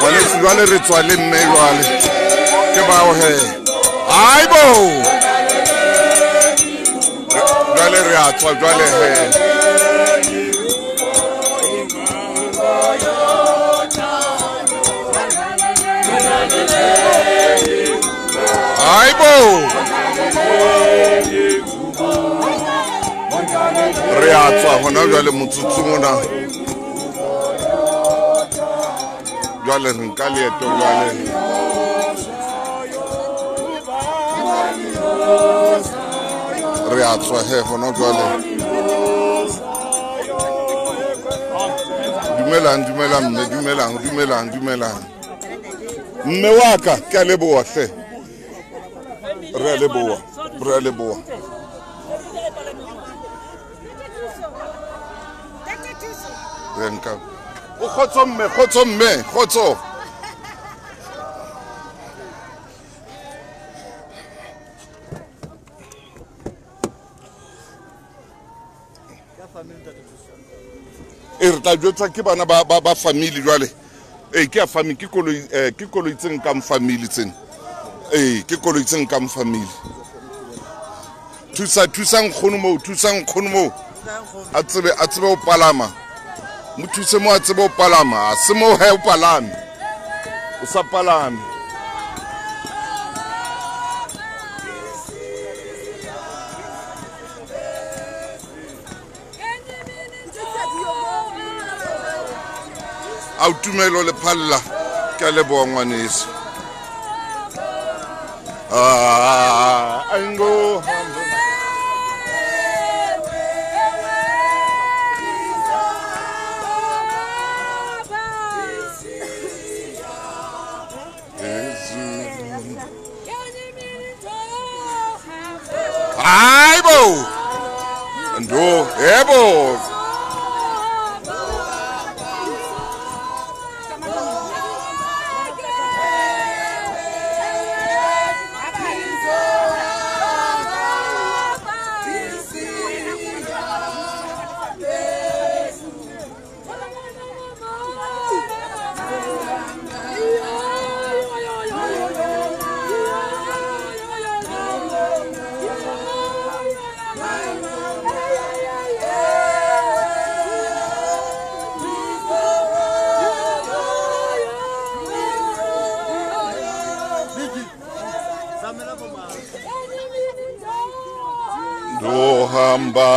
Ngwanetse jwale re tswa le mme jwale ke bao he aibo jwale re a tswa jwale he aibo re a tswa hona jwale motsotso mona jwale re nka leeto jwale re a tswa he hona jwale dumelang mme wa ka ke a leboha hle re a leboha re nka o khotso mme khotso re tla jwetsa ke bana ba family jwale ke a family ke koloi tseng ka family tsena ke koloi tseng ka family thusa nkgono mo a tsebe o palama mo thuse mo a tsebe o palama a se mo he o palame o sa palame a utumelo le phalla ke a leboha ngwaneso ango aibo ndo ebo Dohamba